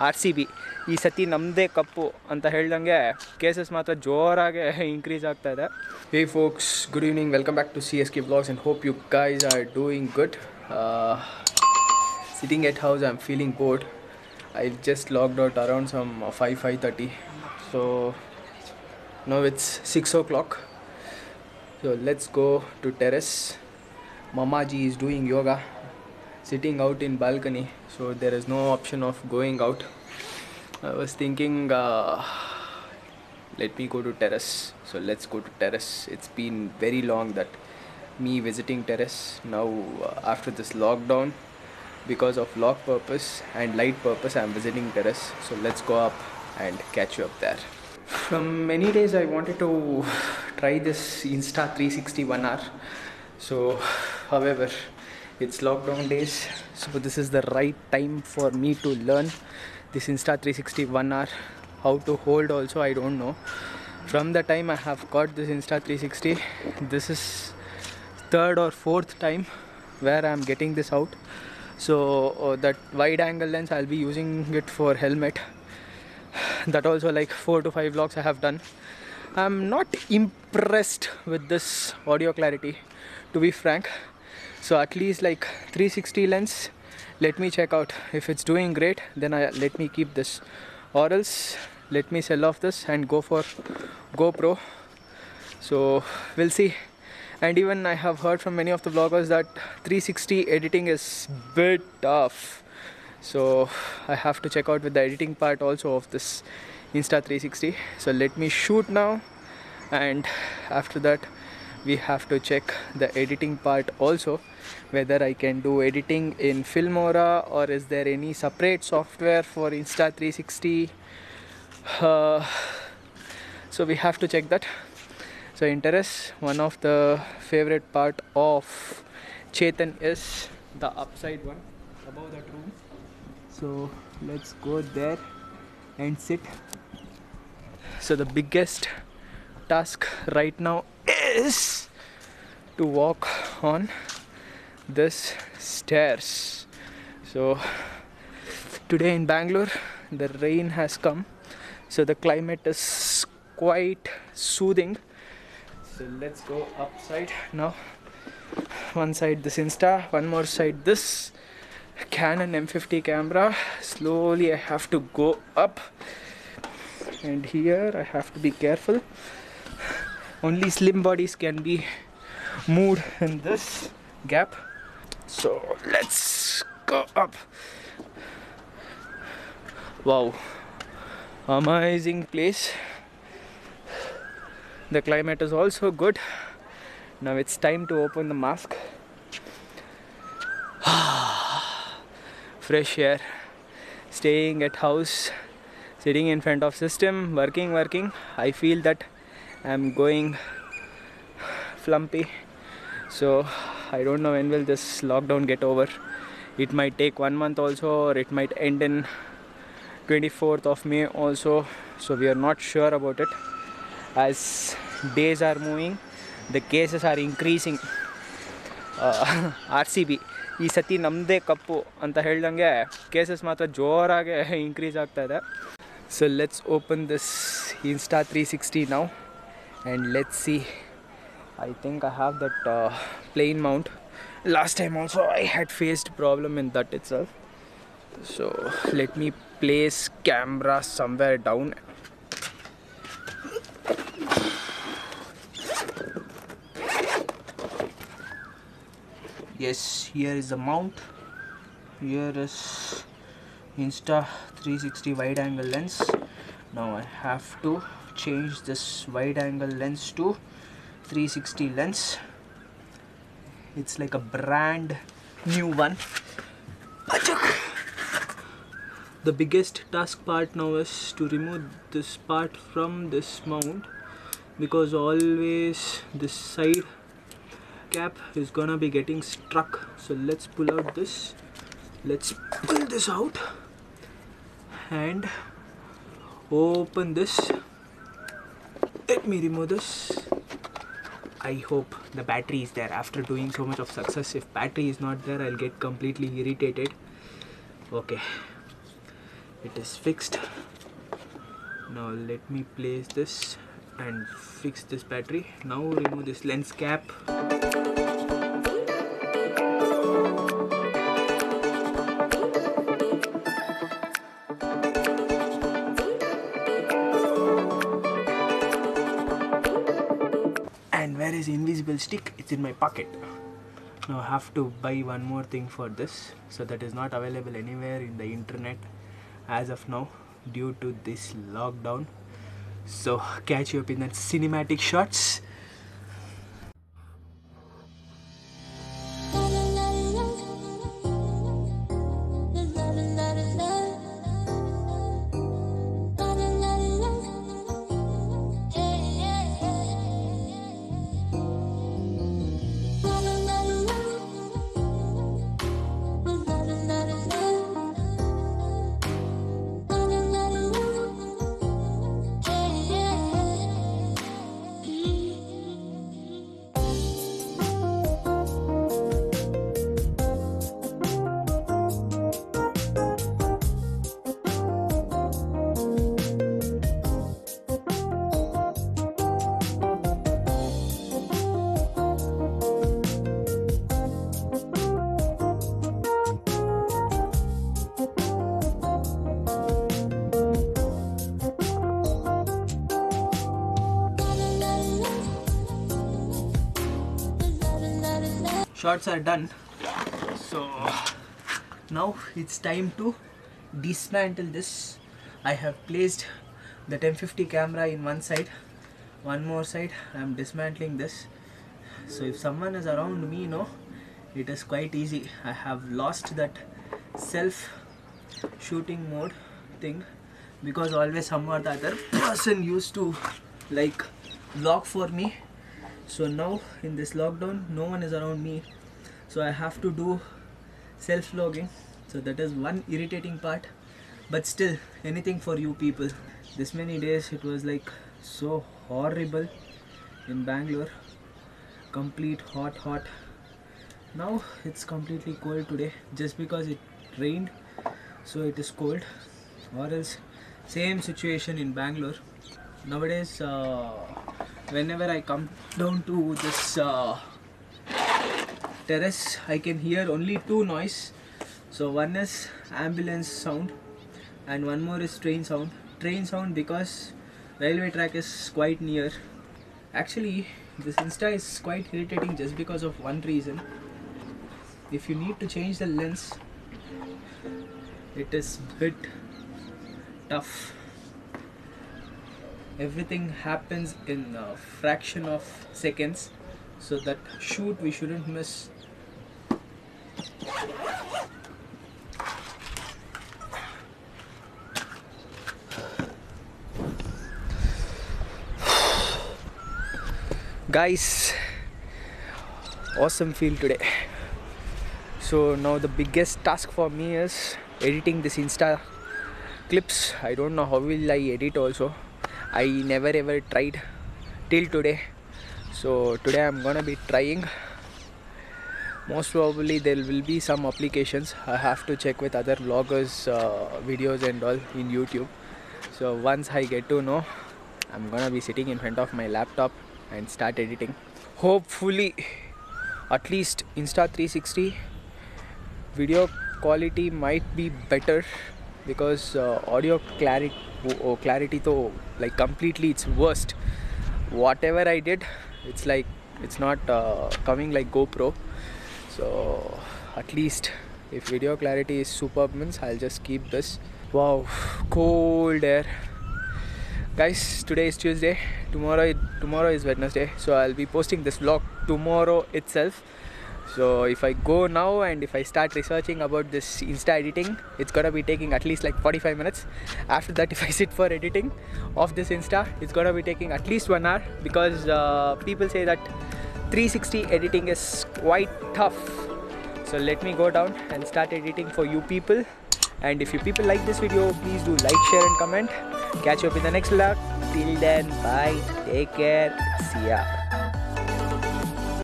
R C B ಈ ಸತಿ ನಮ್ಮದೇ ಕಪ್ಪು ಅಂತ ಹೇಳ್ದಂಗೆ ಕೇಸಸ್ ಮಾತ್ರ ಜೋರಾಗಿ ಇನ್ಕ್ರೀಸ್ ಆಗ್ತಾ ಇದೆ. Hey folks, good evening. Welcome back to CSK Vlogs and hope you guys are doing good. Sitting at house, I'm feeling bored. I just logged out around some 5:30. So now it's 6 o'clock. So let's go to terrace. Mamaji is doing yoga, sitting out in balcony. So there is no option of going out. I was thinking, let me go to terrace. So let's go to terrace. It's been very long that me visiting terrace. Now after this lockdown, because of lock purpose and light purpose, I'm visiting terrace. So let's go up and catch you up there. From many days I wanted to try this Insta 360 1 hour. So however, it's lockdown days, so this is the right time for me to learn this Insta 360 1 hour. How to hold also I don't know. From the time I have got this Insta 360, this is third or fourth time where I am getting this out. So that wide angle lens I'll be using it for helmet. That also like 4 to 5 vlogs I have done. I'm not impressed with this audio clarity, to be frank. So at least like 360 lens, let me check out. If it's doing great, then let me keep this, or else let me sell off this and go for GoPro. So we'll see. And even I have heard from many of the vloggers that 360 editing is bit tough. So I have to check out with the editing part also of this Insta 360. So let me shoot now, and after that we have to check the editing part also, whether I can do editing in Filmora or is there any separate software for Insta 360. So we have to check that. So in terrace, one of the favorite part of Chetan is the upside one above that room. So let's go there and sit. So the biggest task right now is to walk on this stairs. So today in Bangalore the rain has come, so the climate is quite soothing. So let's go upside now. One side this Insta, one more side this Canon M50 camera. Slowly I have to go up, and here I have to be careful. Only slim bodies can be moved in this gap. So let's go up. Wow, amazing place. The climate is also good. Now it's time to open the mask. Fresh air, staying at house, sitting in front of system, working. I feel that I'm going flumpy. So I don't know when will this lockdown get over. It might take 1 month also, or it might end in 24th of May also. So we are not sure about it. As days are moving, the cases are increasing. R C B ಈ ಸತಿ ನಮ್ಮದೇ ಕಪ್ಪು ಅಂತ ಹೇಳ್ದಂಗೆ cases ಮಾತ್ರ ಜೋರಾಗಿ increase ಆಗ್ತಾ ಇದೆ. So let's open this Insta 360 now and let's see. I think I have that plane mount. Last time also I had faced problem in that itself. So let me place camera somewhere down. Yes, here is the mount. Here is Insta 360 wide angle lens. Now I have to change this wide angle lens to 360 lens. It's like a brand new one. The biggest task part now is to remove this part from this mount, because always this side cap is gonna be getting struck. So let's pull out this. Let's pull this out and open this. Let me remove this. I hope the battery is there. After doing so much of success, if battery is not there, I'll get completely irritated. Okay, It is fixed. Now let me place this and fix this battery. Now remove this lens cap. And where is the invisible stick? It's in my pocket. Now I have to buy one more thing for this, so that is not available anywhere in the internet as of now due to this lockdown. So catch you up in the cinematic shots. Shots are done, so now it's time to dismantle this. I have placed the 1050 camera in one side, one more side I'm dismantling this. So if someone is around me, it is quite easy. I have lost that self shooting mode thing because always some or the other person used to like vlog for me. So now in this lockdown no one is around me, so I have to do self vlogging. So that is one irritating part, but still anything for you people. This many days it was like so horrible in Bangalore, complete hot. Now it's completely cold today just because it rained, so it is cold, or else same situation in Bangalore. Nowadays whenever I come down to this terrace, I can hear only two noise. So one is ambulance sound and one more is train sound. Train sound because railway track is quite near. Actually this Insta is quite irritating just because of one reason. If you need to change the lens, it is bit tough. Everything happens in a fraction of seconds, so that shoot we shouldn't miss. Guys, awesome feel today. So now the biggest task for me is editing this Insta clips. I don't know how will I edit also. I never ever tried till today, so today I'm gonna be trying. Most probably there will be some applications. I have to check with other vloggers videos and all in YouTube. So once I get to know, I'm gonna be sitting in front of my laptop and start editing. Hopefully at least Insta 360 video quality might be better, because audio clarity though, like completely it's worst. Whatever I did, it's like it's not coming like GoPro. So at least if video clarity is superb means I'll just keep this. Wow, cold air. Guys, today is Tuesday, tomorrow is Wednesday, so I'll be posting this vlog tomorrow itself. So if I go now and if I start researching about this Insta editing, it's gonna be taking at least like 45 minutes. After that, if I sit for editing of this Insta, it's gonna be taking at least 1 hour, because people say that 360 editing is quite tough. So let me go down and start editing for you people. And if you people like this video, please do like, share and comment. Catch you up in the next vlog. Till then, bye, take care, see ya.